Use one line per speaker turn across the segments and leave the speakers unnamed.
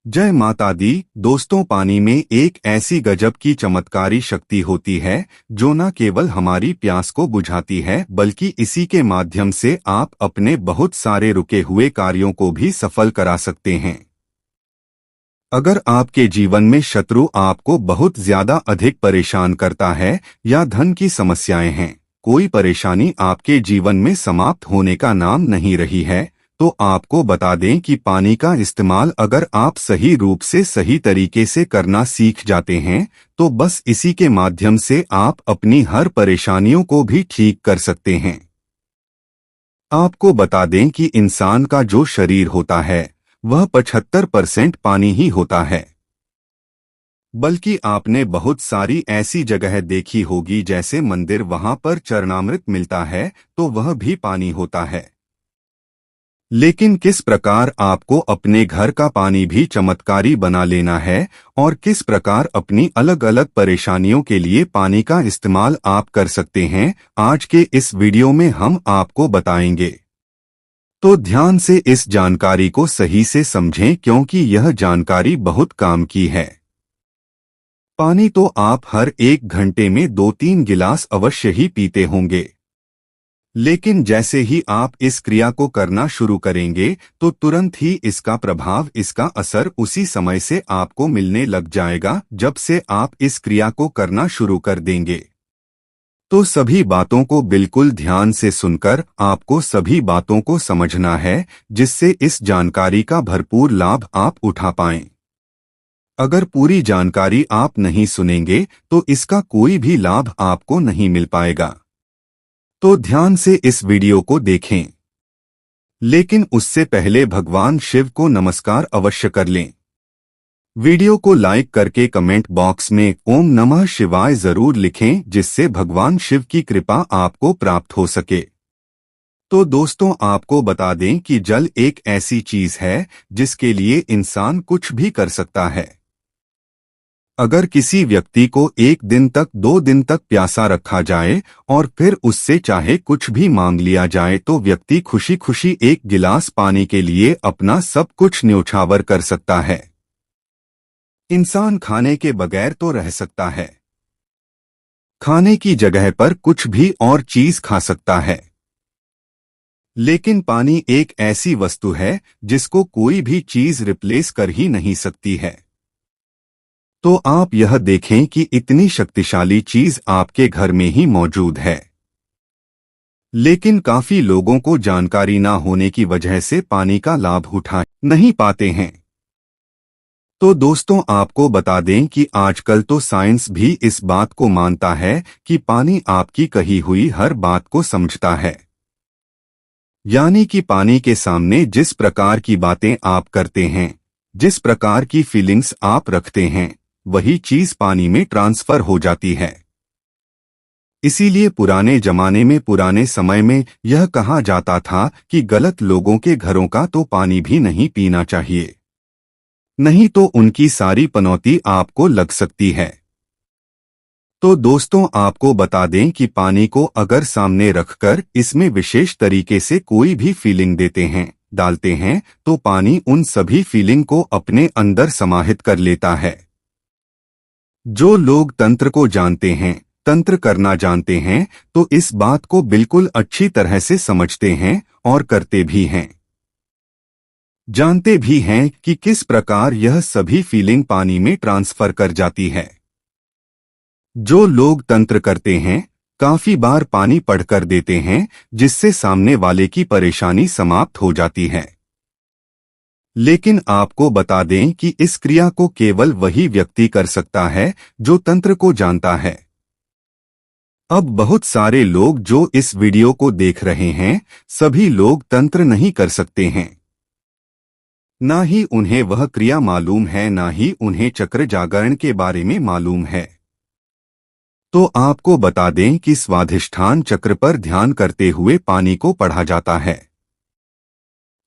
जय माता दी। दोस्तों, पानी में एक ऐसी गजब की चमत्कारी शक्ति होती है जो न केवल हमारी प्यास को बुझाती है बल्कि इसी के माध्यम से आप अपने बहुत सारे रुके हुए कार्यों को भी सफल करा सकते हैं। अगर आपके जीवन में शत्रु आपको बहुत ज्यादा अधिक परेशान करता है या धन की समस्याएं हैं, कोई परेशानी आपके जीवन में समाप्त होने का नाम नहीं रही है, तो आपको बता दें कि पानी का इस्तेमाल अगर आप सही रूप से सही तरीके से करना सीख जाते हैं तो बस इसी के माध्यम से आप अपनी हर परेशानियों को भी ठीक कर सकते हैं। आपको बता दें कि इंसान का जो शरीर होता है वह 75% पानी ही होता है। बल्कि आपने बहुत सारी ऐसी जगह देखी होगी जैसे मंदिर, वहां पर चरणामृत मिलता है तो वह भी पानी होता है। लेकिन किस प्रकार आपको अपने घर का पानी भी चमत्कारी बना लेना है और किस प्रकार अपनी अलग अलग परेशानियों के लिए पानी का इस्तेमाल आप कर सकते हैं, आज के इस वीडियो में हम आपको बताएंगे। तो ध्यान से इस जानकारी को सही से समझें क्योंकि यह जानकारी बहुत काम की है। पानी तो आप हर 1 घंटे में 2-3 गिलास अवश्य ही पीते होंगे, लेकिन जैसे ही आप इस क्रिया को करना शुरू करेंगे तो तुरंत ही इसका प्रभाव, इसका असर उसी समय से आपको मिलने लग जाएगा जब से आप इस क्रिया को करना शुरू कर देंगे। तो सभी बातों को बिल्कुल ध्यान से सुनकर आपको सभी बातों को समझना है जिससे इस जानकारी का भरपूर लाभ आप उठा पाएं। अगर पूरी जानकारी आप नहीं सुनेंगे तो इसका कोई भी लाभ आपको नहीं मिल पाएगा। तो ध्यान से इस वीडियो को देखें, लेकिन उससे पहले भगवान शिव को नमस्कार अवश्य कर लें। वीडियो को लाइक करके कमेंट बॉक्स में ओम नमः शिवाय जरूर लिखें जिससे भगवान शिव की कृपा आपको प्राप्त हो सके। तो दोस्तों, आपको बता दें कि जल एक ऐसी चीज है जिसके लिए इंसान कुछ भी कर सकता है। अगर किसी व्यक्ति को 1 दिन तक 2 दिन तक प्यासा रखा जाए और फिर उससे चाहे कुछ भी मांग लिया जाए तो व्यक्ति खुशी खुशी 1 गिलास पानी के लिए अपना सब कुछ न्योछावर कर सकता है। इंसान खाने के बगैर तो रह सकता है, खाने की जगह पर कुछ भी और चीज खा सकता है, लेकिन पानी एक ऐसी वस्तु है जिसको कोई भी चीज रिप्लेस कर ही नहीं सकती है। तो आप यह देखें कि इतनी शक्तिशाली चीज आपके घर में ही मौजूद है, लेकिन काफी लोगों को जानकारी ना होने की वजह से पानी का लाभ उठा नहीं पाते हैं। तो दोस्तों, आपको बता दें कि आजकल तो साइंस भी इस बात को मानता है कि पानी आपकी कही हुई हर बात को समझता है। यानी कि पानी के सामने जिस प्रकार की बातें आप करते हैं, जिस प्रकार की फीलिंग्स आप रखते हैं, वही चीज पानी में ट्रांसफर हो जाती है। इसीलिए पुराने जमाने में, पुराने समय में यह कहा जाता था कि गलत लोगों के घरों का तो पानी भी नहीं पीना चाहिए, नहीं तो उनकी सारी पनौती आपको लग सकती है। तो दोस्तों, आपको बता दें कि पानी को अगर सामने रखकर इसमें विशेष तरीके से कोई भी फीलिंग देते हैं, डालते हैं, तो पानी उन सभी फीलिंग को अपने अंदर समाहित कर लेता है। जो लोग तंत्र को जानते हैं, तंत्र करना जानते हैं, तो इस बात को बिल्कुल अच्छी तरह से समझते हैं और करते भी हैं, जानते भी हैं कि किस प्रकार यह सभी फीलिंग पानी में ट्रांसफर कर जाती है। जो लोग तंत्र करते हैं काफी बार पानी पढ़कर देते हैं जिससे सामने वाले की परेशानी समाप्त हो जाती है। लेकिन आपको बता दें कि इस क्रिया को केवल वही व्यक्ति कर सकता है जो तंत्र को जानता है। अब बहुत सारे लोग जो इस वीडियो को देख रहे हैं, सभी लोग तंत्र नहीं कर सकते हैं। ना ही उन्हें वह क्रिया मालूम है, ना ही उन्हें चक्र जागरण के बारे में मालूम है। तो आपको बता दें कि स्वाधिष्ठान चक्र पर ध्यान करते हुए पानी को पढ़ा जाता है।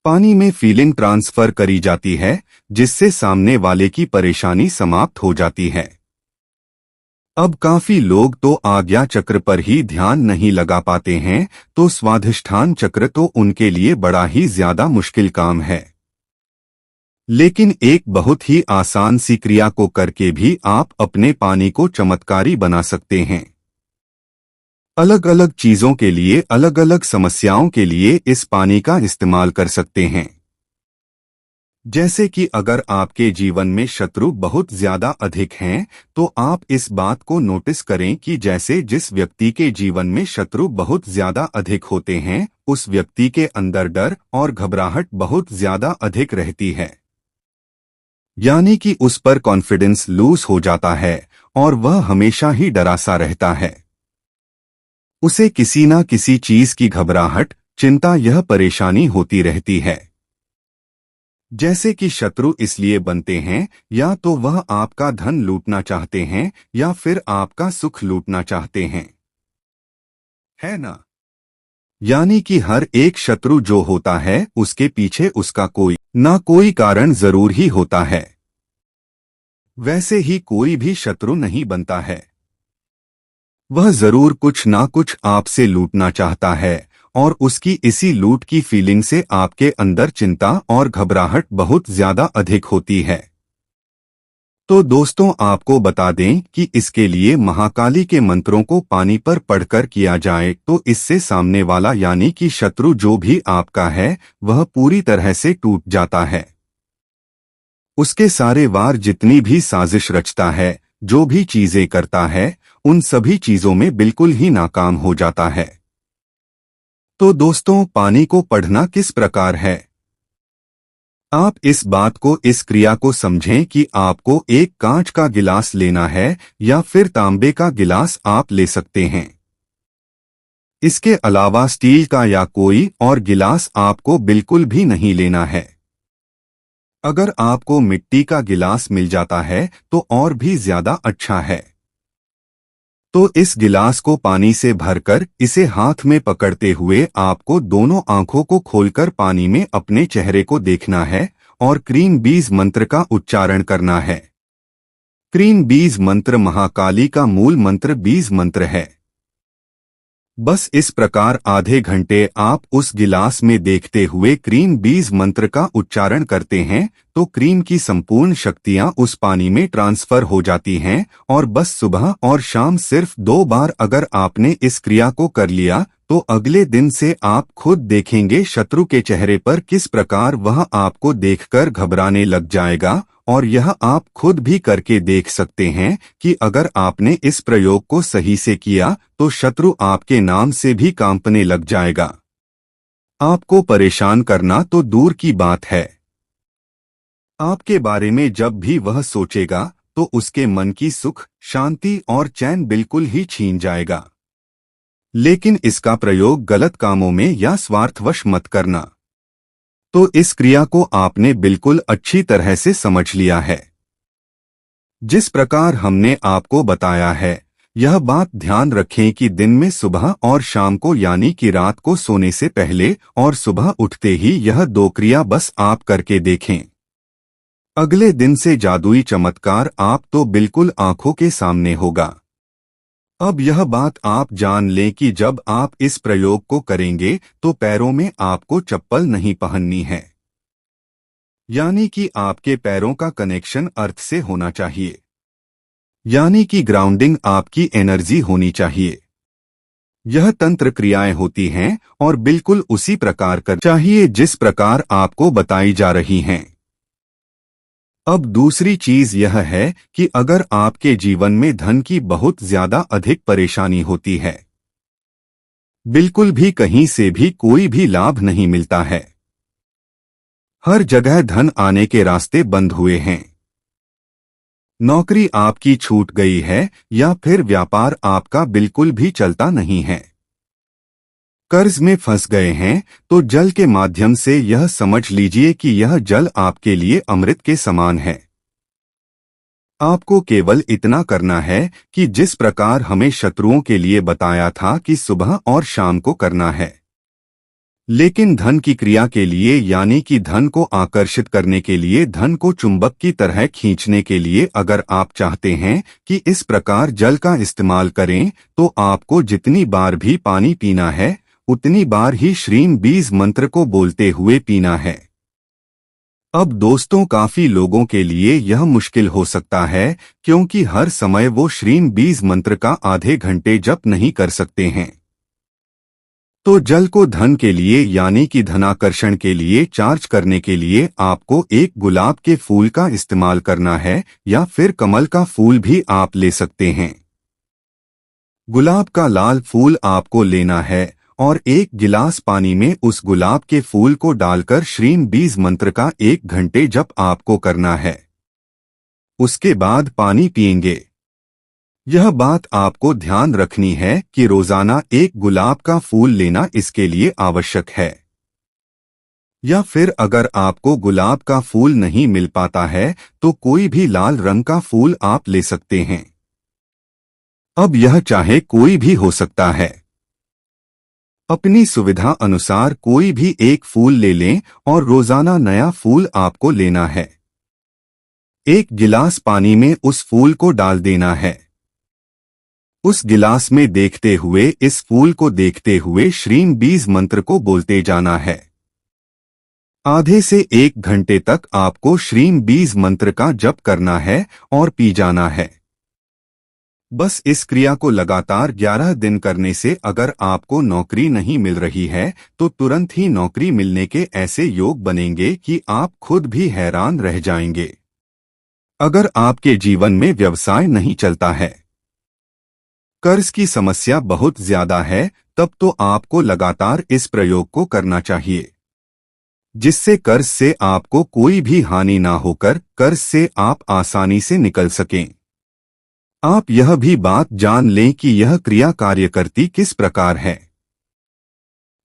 पानी में फीलिंग ट्रांसफर करी जाती है जिससे सामने वाले की परेशानी समाप्त हो जाती है। अब काफी लोग तो आज्ञा चक्र पर ही ध्यान नहीं लगा पाते हैं, तो स्वाधिष्ठान चक्र तो उनके लिए बड़ा ही ज्यादा मुश्किल काम है। लेकिन एक बहुत ही आसान सी क्रिया को करके भी आप अपने पानी को चमत्कारी बना सकते हैं। अलग अलग चीजों के लिए, अलग अलग समस्याओं के लिए इस पानी का इस्तेमाल कर सकते हैं। जैसे कि अगर आपके जीवन में शत्रु बहुत ज्यादा अधिक हैं, तो आप इस बात को नोटिस करें कि जैसे जिस व्यक्ति के जीवन में शत्रु बहुत ज्यादा अधिक होते हैं, उस व्यक्ति के अंदर डर और घबराहट बहुत ज्यादा अधिक रहती है। यानी कि उस पर कॉन्फिडेंस लूज हो जाता है और वह हमेशा ही डरा सा रहता है। उसे किसी ना किसी चीज की घबराहट, चिंता, यह परेशानी होती रहती है। जैसे कि शत्रु इसलिए बनते हैं या तो वह आपका धन लूटना चाहते हैं या फिर आपका सुख लूटना चाहते हैं, है ना? यानी कि हर एक शत्रु जो होता है उसके पीछे उसका कोई ना कोई कारण जरूर ही होता है। वैसे ही कोई भी शत्रु नहीं बनता है, वह जरूर कुछ ना कुछ आपसे लूटना चाहता है और उसकी इसी लूट की फीलिंग से आपके अंदर चिंता और घबराहट बहुत ज्यादा अधिक होती है। तो दोस्तों, आपको बता दें कि इसके लिए महाकाली के मंत्रों को पानी पर पढ़कर किया जाए तो इससे सामने वाला यानी कि शत्रु जो भी आपका है वह पूरी तरह से टूट जाता है। उसके सारे वार जितनी भी साजिश रचता है, जो भी चीजें करता है, उन सभी चीजों में बिल्कुल ही नाकाम हो जाता है। तो दोस्तों, पानी को पढ़ना किस प्रकार है? आप इस बात को, इस क्रिया को समझें कि आपको एक कांच का गिलास लेना है या फिर तांबे का गिलास आप ले सकते हैं। इसके अलावा स्टील का या कोई और गिलास आपको बिल्कुल भी नहीं लेना है। अगर आपको मिट्टी का गिलास मिल जाता है तो और भी ज्यादा अच्छा है। तो इस गिलास को पानी से भरकर इसे हाथ में पकड़ते हुए आपको दोनों आंखों को खोलकर पानी में अपने चेहरे को देखना है और क्रीम बीज मंत्र का उच्चारण करना है। क्रीम बीज मंत्र महाकाली का मूल मंत्र बीज मंत्र है। बस इस प्रकार आधे घंटे आप उस गिलास में देखते हुए क्रीम बीज मंत्र का उच्चारण करते हैं तो क्रीम की संपूर्ण शक्तियां उस पानी में ट्रांसफर हो जाती हैं और बस सुबह और शाम सिर्फ 2 बार अगर आपने इस क्रिया को कर लिया तो अगले दिन से आप खुद देखेंगे शत्रु के चेहरे पर किस प्रकार वह आपको देखकर घबराने लग जाएगा। और यह आप खुद भी करके देख सकते हैं कि अगर आपने इस प्रयोग को सही से किया तो शत्रु आपके नाम से भी कांपने लग जाएगा। आपको परेशान करना तो दूर की बात है, आपके बारे में जब भी वह सोचेगा तो उसके मन की सुख, शांति और चैन बिल्कुल ही छीन जाएगा। लेकिन इसका प्रयोग गलत कामों में या स्वार्थवश मत करना। तो इस क्रिया को आपने बिल्कुल अच्छी तरह से समझ लिया है। जिस प्रकार हमने आपको बताया है, यह बात ध्यान रखें कि दिन में सुबह और शाम को यानी कि रात को सोने से पहले और सुबह उठते ही यह 2 क्रिया बस आप करके देखें। अगले दिन से जादुई चमत्कार आप तो बिल्कुल आंखों के सामने होगा। अब यह बात आप जान लें कि जब आप इस प्रयोग को करेंगे तो पैरों में आपको चप्पल नहीं पहननी है। यानी कि आपके पैरों का कनेक्शन अर्थ से होना चाहिए, यानी कि ग्राउंडिंग आपकी एनर्जी होनी चाहिए। यह तंत्र क्रियाएं होती हैं और बिल्कुल उसी प्रकार कर चाहिए जिस प्रकार आपको बताई जा रही हैं। अब दूसरी चीज यह है कि अगर आपके जीवन में धन की बहुत ज्यादा अधिक परेशानी होती है, बिल्कुल भी कहीं से भी कोई भी लाभ नहीं मिलता है, हर जगह धन आने के रास्ते बंद हुए हैं, नौकरी आपकी छूट गई है या फिर व्यापार आपका बिल्कुल भी चलता नहीं है, कर्ज में फंस गए हैं, तो जल के माध्यम से यह समझ लीजिए कि यह जल आपके लिए अमृत के समान है। आपको केवल इतना करना है कि जिस प्रकार हमें शत्रुओं के लिए बताया था कि सुबह और शाम को करना है। लेकिन धन की क्रिया के लिए यानी कि धन को आकर्षित करने के लिए, धन को चुंबक की तरह खींचने के लिए अगर आप चाहते हैं कि इस प्रकार जल का इस्तेमाल करें तो आपको जितनी बार भी पानी पीना है उतनी बार ही श्रीम बीज मंत्र को बोलते हुए पीना है। अब दोस्तों, काफी लोगों के लिए यह मुश्किल हो सकता है क्योंकि हर समय वो श्रीम बीज मंत्र का आधे घंटे जप नहीं कर सकते हैं। तो जल को धन के लिए यानी कि धनाकर्षण के लिए चार्ज करने के लिए आपको एक गुलाब के फूल का इस्तेमाल करना है, या फिर कमल का फूल भी आप ले सकते हैं। गुलाब का लाल फूल आपको लेना है और एक गिलास पानी में उस गुलाब के फूल को डालकर श्रीम बीज मंत्र का 1 घंटे जप आपको करना है। उसके बाद पानी पिएंगे। यह बात आपको ध्यान रखनी है कि रोजाना एक गुलाब का फूल लेना इसके लिए आवश्यक है। या फिर अगर आपको गुलाब का फूल नहीं मिल पाता है तो कोई भी लाल रंग का फूल आप ले सकते हैं। अब यह चाहे कोई भी हो सकता है। अपनी सुविधा अनुसार कोई भी एक फूल ले लें और रोजाना नया फूल आपको लेना है। एक गिलास पानी में उस फूल को डाल देना है। उस गिलास में देखते हुए, इस फूल को देखते हुए श्रीम बीज मंत्र को बोलते जाना है। आधे से 1 घंटे तक आपको श्रीम बीज मंत्र का जप करना है और पी जाना है। बस इस क्रिया को लगातार 11 दिन करने से अगर आपको नौकरी नहीं मिल रही है तो तुरंत ही नौकरी मिलने के ऐसे योग बनेंगे कि आप खुद भी हैरान रह जाएंगे। अगर आपके जीवन में व्यवसाय नहीं चलता है, कर्ज की समस्या बहुत ज्यादा है, तब तो आपको लगातार इस प्रयोग को करना चाहिए, जिससे कर्ज से आपको कोई भी हानि ना होकर कर्ज से आप आसानी से निकल सकें। आप यह भी बात जान लें कि यह क्रिया कार्य करती किस प्रकार है।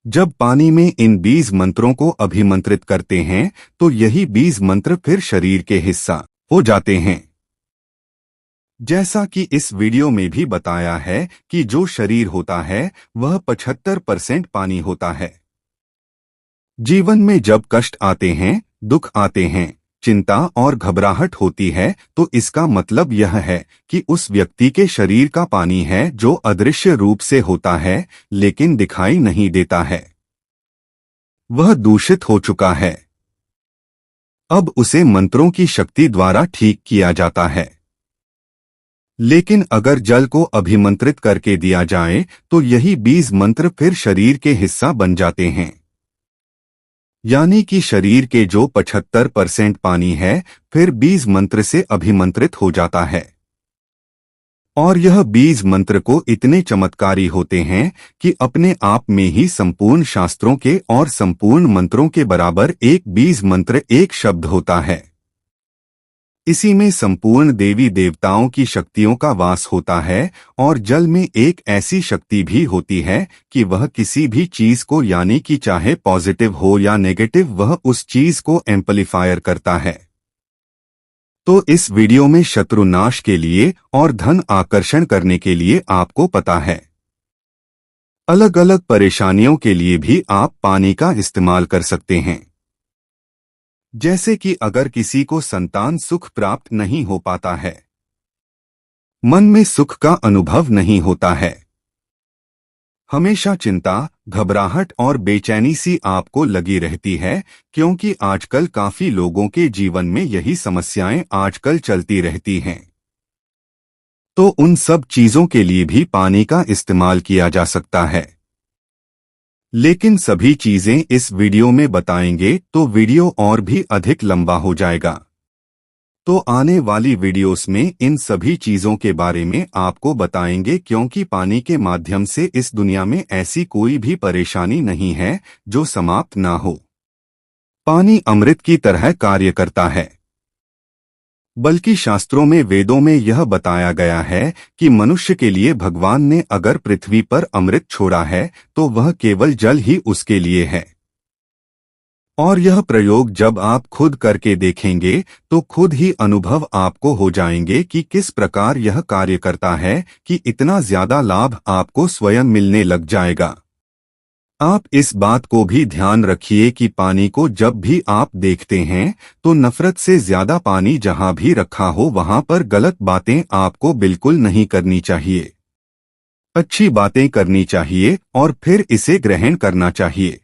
जब पानी में इन बीज मंत्रों को अभिमंत्रित करते हैं तो यही बीज मंत्र फिर शरीर के हिस्सा हो जाते हैं। जैसा कि इस वीडियो में भी बताया है कि जो शरीर होता है वह 75% पानी होता है। जीवन में जब कष्ट आते हैं, दुख आते हैं, चिंता और घबराहट होती है तो इसका मतलब यह है कि उस व्यक्ति के शरीर का पानी है जो अदृश्य रूप से होता है लेकिन दिखाई नहीं देता है, वह दूषित हो चुका है। अब उसे मंत्रों की शक्ति द्वारा ठीक किया जाता है। लेकिन अगर जल को अभिमंत्रित करके दिया जाए तो यही बीज मंत्र फिर शरीर के हिस्सा बन जाते हैं। यानी कि शरीर के जो 75% पानी है फिर बीज मंत्र से अभिमंत्रित हो जाता है। और यह बीज मंत्र को इतने चमत्कारी होते हैं कि अपने आप में ही संपूर्ण शास्त्रों के और संपूर्ण मंत्रों के बराबर एक बीज मंत्र एक शब्द होता है। इसी में संपूर्ण देवी देवताओं की शक्तियों का वास होता है और जल में एक ऐसी शक्ति भी होती है कि वह किसी भी चीज को यानी कि चाहे पॉजिटिव हो या नेगेटिव वह उस चीज को एम्पलीफायर करता है। तो इस वीडियो में शत्रु नाश के लिए और धन आकर्षण करने के लिए आपको पता है। अलग अलग परेशानियों के लिए भी आप पानी का इस्तेमाल कर सकते हैं। जैसे कि अगर किसी को संतान सुख प्राप्त नहीं हो पाता है, मन में सुख का अनुभव नहीं होता है, हमेशा चिंता, घबराहट और बेचैनी सी आपको लगी रहती है, क्योंकि आजकल काफी लोगों के जीवन में यही समस्याएं आजकल चलती रहती हैं। तो उन सब चीजों के लिए भी पानी का इस्तेमाल किया जा सकता है। लेकिन सभी चीजें इस वीडियो में बताएंगे तो वीडियो और भी अधिक लंबा हो जाएगा। तो आने वाली वीडियोस में इन सभी चीजों के बारे में आपको बताएंगे, क्योंकि पानी के माध्यम से इस दुनिया में ऐसी कोई भी परेशानी नहीं है जो समाप्त ना हो। पानी अमृत की तरह कार्य करता है। बल्कि शास्त्रों में, वेदों में यह बताया गया है कि मनुष्य के लिए भगवान ने अगर पृथ्वी पर अमृत छोड़ा है तो वह केवल जल ही उसके लिए है। और यह प्रयोग जब आप खुद करके देखेंगे तो खुद ही अनुभव आपको हो जाएंगे कि किस प्रकार यह कार्य करता है, कि इतना ज्यादा लाभ आपको स्वयं मिलने लग जाएगा। आप इस बात को भी ध्यान रखिए कि पानी को जब भी आप देखते हैं तो नफरत से ज्यादा पानी जहां भी रखा हो वहां पर गलत बातें आपको बिल्कुल नहीं करनी चाहिए। अच्छी बातें करनी चाहिए और फिर इसे ग्रहण करना चाहिए।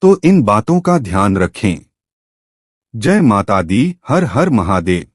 तो इन बातों का ध्यान रखें। जय माता दी। हर हर महादेव।